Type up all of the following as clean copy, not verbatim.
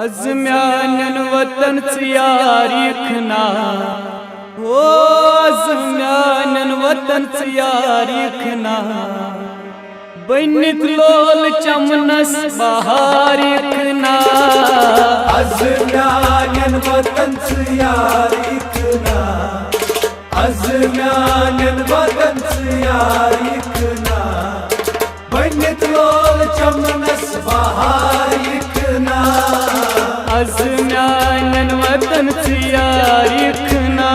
अज़म्यान वतन यारिखना ओ अज़म्यान वतन यारिखना बनित लोल चमनस बहारिखना अज़म्यान वतन यारिखना अज़म्यान वतन यारिखना बनित लोल चमनस बहारिखना अज़म्यान वतन यारिखना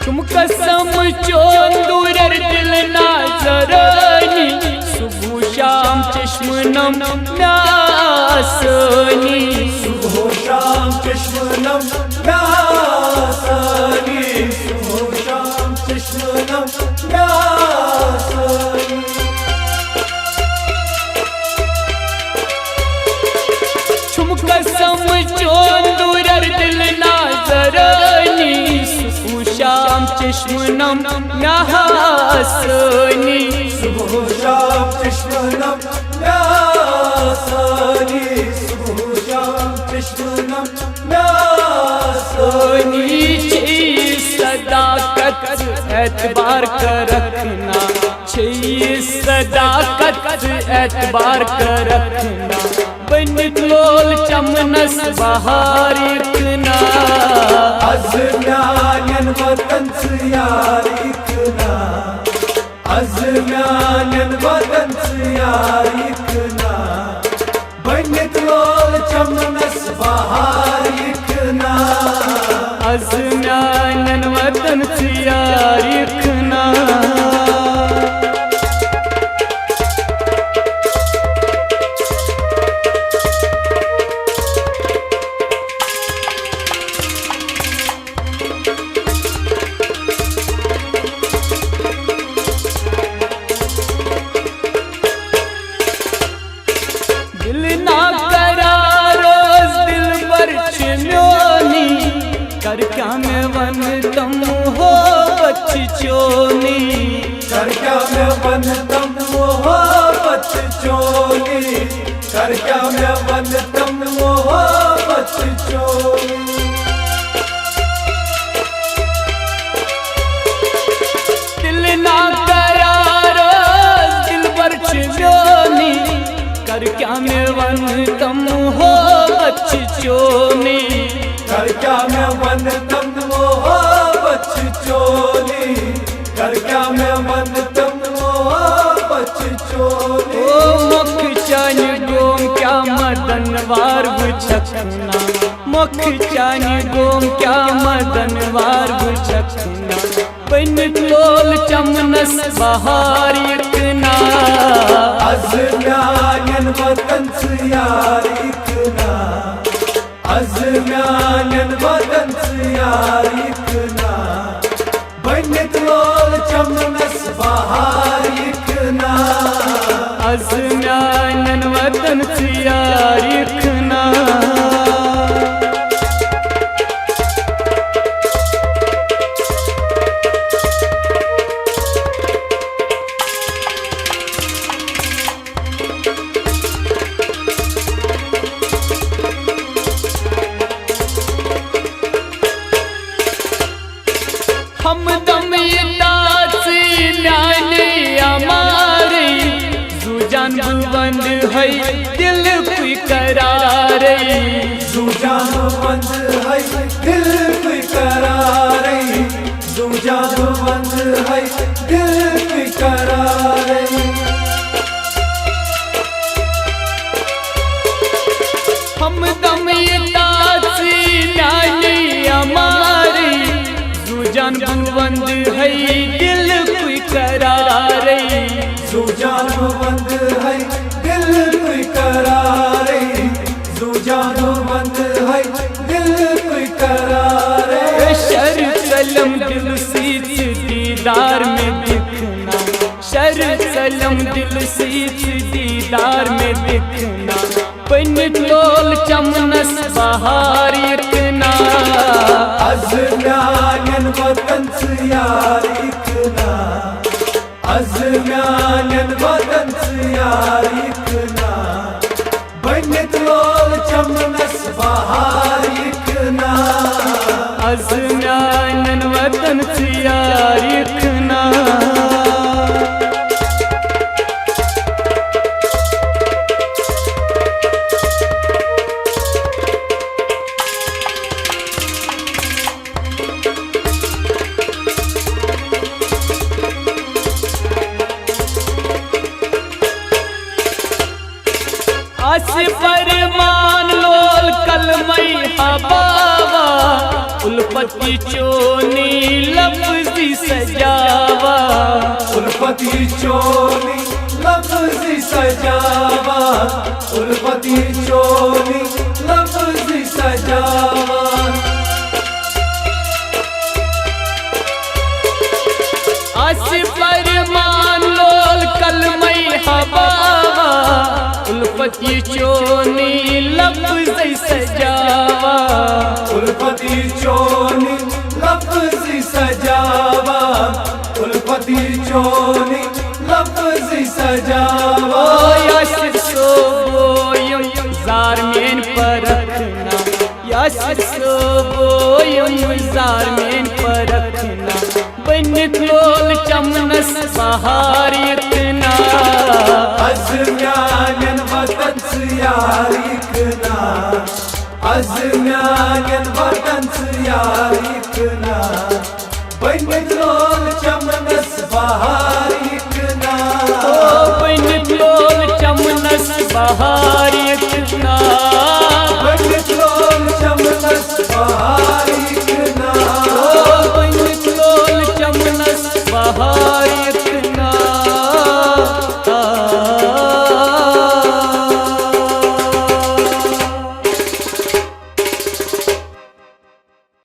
तुम कसम चोंदूर दिल नाजरानी सुबह शाम चश्मनम प्यासनी सुबह शाम चश्मनम प्यासनी सुबह शाम चश्मनम प्यासनी तुम कसम चोंदूर दिल नाजरानी शाम चश्मनम प्यासनी सुबह शाम चश्मनम प्यासनी सुबह शाम चश्मनम प्यासनी सदाकत एतबार कर रखना सदाकत एतबार कर रखना बनित लोल चमनस बहारिखना अज़म्यान वतन यारिखना अज़म्यान वतन यारिखना बनित लोल चमनस बहारिखना अज़म्यान वतन यारिखना दिल ना करारोज दिल पर चिन्योनी कर क्या मैं वन तम हो बच्चोनी कर क्या मैं वन तम हो बच्चोनी कर क्या मैं वन तम हो बच्चोनी दिल ना करारोज दिल पर चिन्योनी कर क्या मैं वन तम हो बच्चोनी कर क्या मैं वन तम हो बच्चोनी कर क्या मैं वन तम हो बच्चोनी ओ मुख चानी गोम क्या मदनवार बुझकना मुख चानी गोम क्या मदनवार बुझकना बनित लोल चमनस बहारिखना अज़म्यान वतन यारिखना अज़म्यान वतन यारिखना बनित लोल चमनस बहारिखना अज़म्यान वतन यारिखना हम दम दासी न्याने हमारे जुजान बंद है दिल कोई करार जुजान बंद है दिल कोई करार जुजान बंद है दिल कोई करार हम दम दासी न्याने हमारे जुजान बंद है दिल कोई करार जुजान बंद है दिल कोई करार जुजान बंद है दिल कोई करार शर कलम दिल सी दीदार में सलम दिल सीत दीदार में दिखना बन लोल चमनस बहार इतना Az meanen vatan yar ikna Az meanen vatan yar ikna Banit lol chamnas bahar ikna अज़म्यानन वतन से यार इतना अस परमान लोल कलमई हबावा उल्फती चोनी लफ्ज़ी सजावा उल्फती चोली लफ्ज़ी सजावा उल्फती चोली लफ्ज़ी सजावा अस परमान लोल कलमई हबावा उल्फती चोनी लफ्ज़ी सजावा उल्फती चोली लफ्ज़ी सजावा उल्फती चोली लफ्ज़ी सजावा यासिर सोबोयम जार मेन पर रखना यासिर सोबोयम जार मेन पर रखना बन लोल चमनस बहार इतना Az meanen vatan yar ikna Az meanen vatan yar ikna Banit lol chamnas bahar ikna बन लोल चमनस बहार इतना